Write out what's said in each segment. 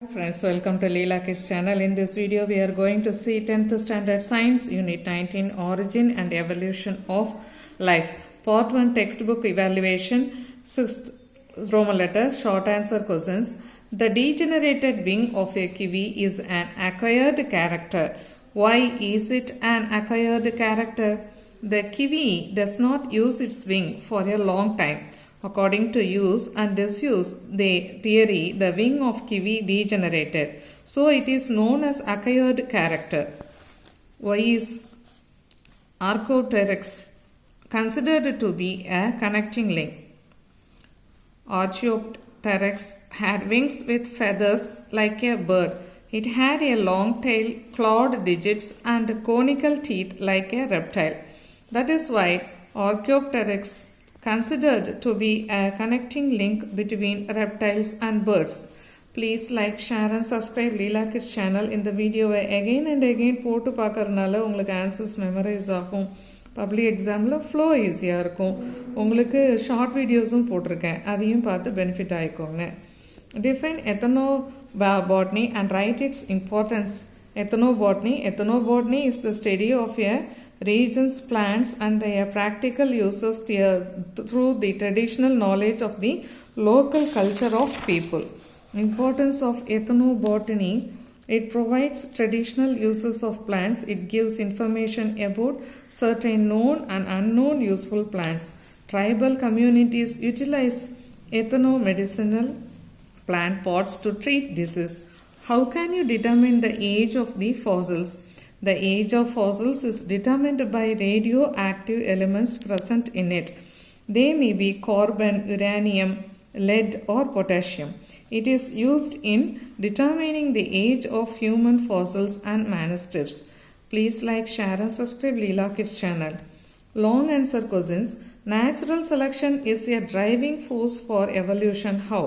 Hi friends, welcome to Leela Kids channel. In this video, we are going to see 10th Standard Science Unit 19 Origin and Evolution of Life. Part 1 textbook evaluation, 6th Roman letter, short answer questions. The degenerated wing of a kiwi is an acquired character. Why is it an acquired character? The kiwi does not use its wing for a long time. According to use and disuse theory, the wing of kiwi degenerated. So it is known as acquired character. Why is Archaeopteryx considered to be a connecting link? Archaeopteryx had wings with feathers like a bird. It had a long tail, clawed digits, and conical teeth like a reptile. That is why Archaeopteryx considered to be a connecting link between reptiles and birds. Please like, share and subscribe Leela Kids channel. In the video again and again போட்டு பார்க்கறனால உங்களுக்கு answers memorise ஆகும். Public எக்ஸாமில் flow ஈஸியாக இருக்கும். உங்களுக்கு short வீடியோஸும் போட்டிருக்கேன், அதையும் பார்த்து benefit ஆகிக்கோங்க. Define ethnobotany and write its importance. Ethnobotany is the study of a region's plants and their practical uses through the traditional knowledge of the local culture of people. Importance of ethnobotany: it provides traditional uses of plants. It gives information about certain known and unknown useful plants. Tribal communities utilize ethnomedicinal plant pots to treat disease. How can you determine the age of the fossils? The age of fossils is determined by radioactive elements present in it. They may be carbon, uranium, lead, or potassium. It is used in determining the age of human fossils and manuscripts. Please like, share, and subscribe Leela Kids channel. Long answer questions. Natural selection is a driving force for evolution. How?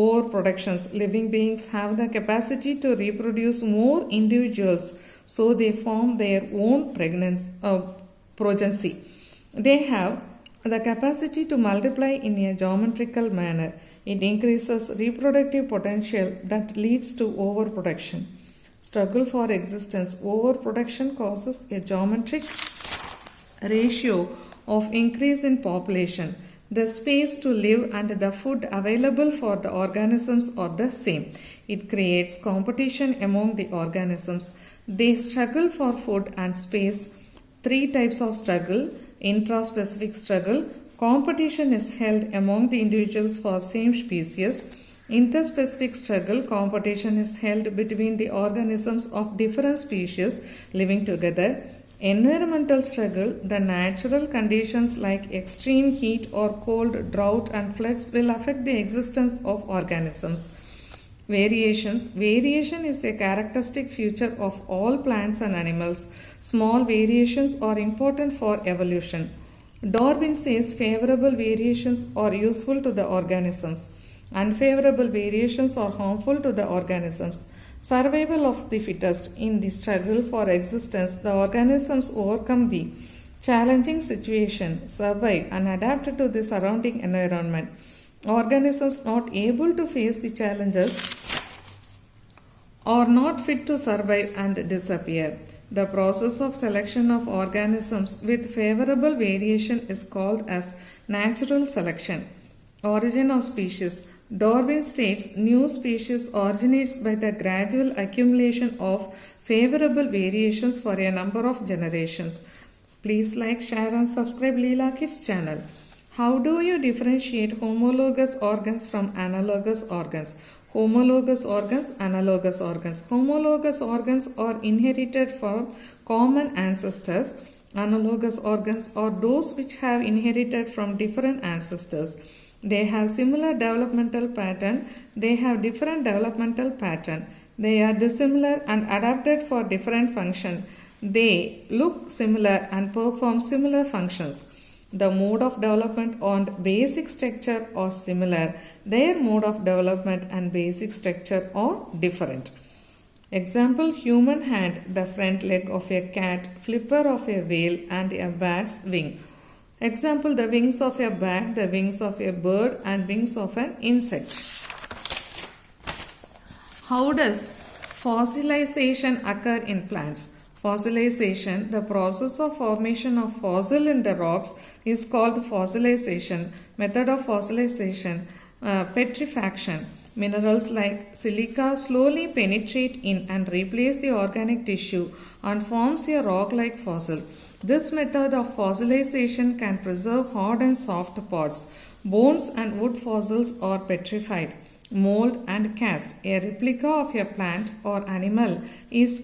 Overproductions. Living beings have the capacity to reproduce more individuals, so they form their own progeny. They have the capacity to multiply in a geometrical manner. It increases reproductive potential that leads to overproduction. Struggle for existence. Overproduction causes a geometric ratio of increase in population. The space to live and the food available for the organisms are the same. It creates competition among the organisms. They struggle for food and space. 3 types of struggle. Intraspecific struggle. Competition is held among the individuals for same species. Interspecific struggle. Competition is held between the organisms of different species living together. Environmental struggle. The natural conditions like extreme heat or cold, drought and floods will affect the existence of organisms. Variations. Variation is a characteristic feature of all plants and animals. Small variations are important for evolution. Darwin says favorable variations are useful to the organisms. Unfavorable variations are harmful to the organisms. Survival of the fittest. In the struggle for existence, the organisms overcome the challenging situation, survive and adapt to the surrounding environment. Organisms not able to face the challenges are not fit to survive and disappear. The process of selection of organisms with favorable variation is called as natural selection. Origin of species. Darwin states new species originates by the gradual accumulation of favorable variations for a number of generations. Please like, share and subscribe Leela Kids channel. How do you differentiate homologous organs from analogous organs? Homologous organs, analogous organs. Homologous organs are inherited from common ancestors. Analogous organs are those which have inherited from different ancestors. They have similar developmental pattern. They have different developmental pattern. They are dissimilar and adapted for different function. They look similar and perform similar functions. The mode of development and basic structure are similar. Their mode of development and basic structure are different. Example: human hand, the front leg of a cat, flipper of a whale and a bat's wing. Example: the wings of a bat, the wings of a bird and wings of an insect. How does fossilization occur in plants? Fossilization, the process of formation of fossil in the rocks, is called fossilization. Method of fossilization, petrifaction. Minerals like silica slowly penetrate in and replace the organic tissue and forms a rock-like fossil. This method of fossilization can preserve hard and soft parts. Bones and wood fossils are petrified. Mold and cast, a replica of a plant or animal, is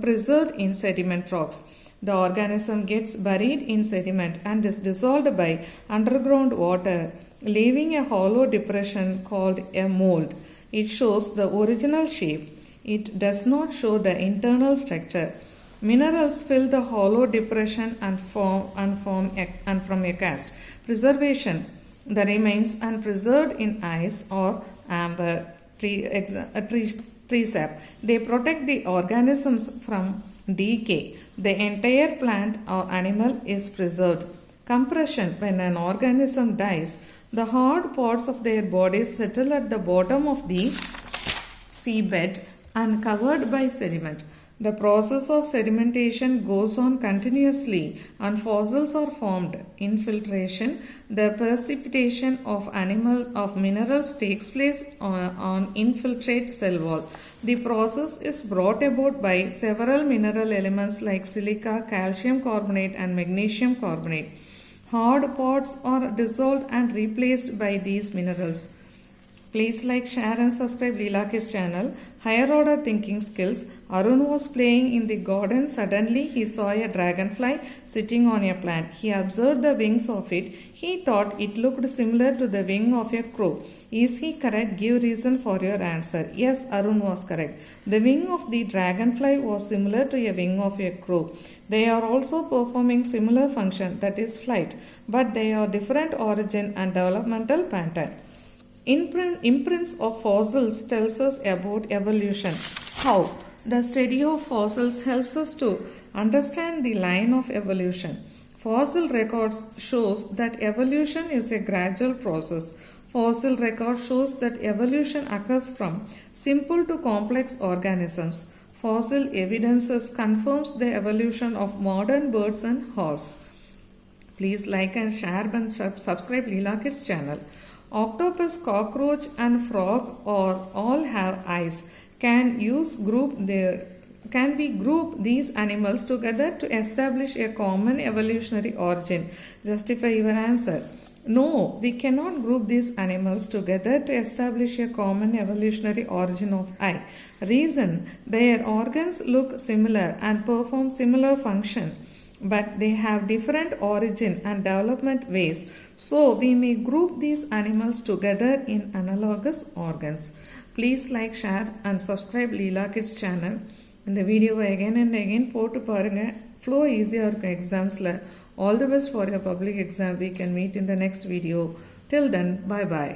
preserved in sediment rocks. The organism gets buried in sediment and is dissolved by underground water, leaving a hollow depression called a mold. It shows the original shape. It does not show the internal structure. Minerals fill the hollow depression and from a cast. Preservation. The remains unpreserved in ice or amber tree sap. They protect the organisms from decay. The entire plant or animal is preserved. Compression. When an organism dies, the hard parts of their bodies settle at the bottom of the seabed and covered by sediment. The process of sedimentation goes on continuously and fossils are formed. Infiltration, the precipitation of minerals takes place on infiltrate cell wall. The process is brought about by several mineral elements like silica, calcium carbonate and magnesium carbonate. Hard parts are dissolved and replaced by these minerals. Please like, share and subscribe Leela Kids channel. Higher order thinking skills. Arun was playing in the garden. Suddenly he saw a dragonfly sitting on a plant. He observed the wings of it. He thought it looked similar to the wing of a crow. Is he correct? Give reason for your answer. Yes, Arun was correct. The wing of the dragonfly was similar to a wing of a crow. They are also performing similar function, that is flight, but they are different origin and developmental pattern. Imprints of fossils tells us about evolution. How? The study of fossils helps us to understand the line of evolution. Fossil records shows that evolution is a gradual process. Fossil record shows that evolution occurs from simple to complex organisms. Fossil evidences confirms the evolution of modern birds and horse. Please like and share and subscribe Leela Kids channel. Octopus, cockroach and frog all have eyes. Can we group these animals together to establish a common evolutionary origin? Justify your answer. No, we cannot group these animals together to establish a common evolutionary origin of eye. Reason, their organs look similar and perform similar function, but they have different origin and development ways. So, we may group these animals together in analogous organs. Please like, share and subscribe Leela Kids channel. In the video again and again போட்டு பாருங்க. Flow easier இருக்கும் examsல. All the best for your public exam. We can meet in the next video. Till then, bye bye.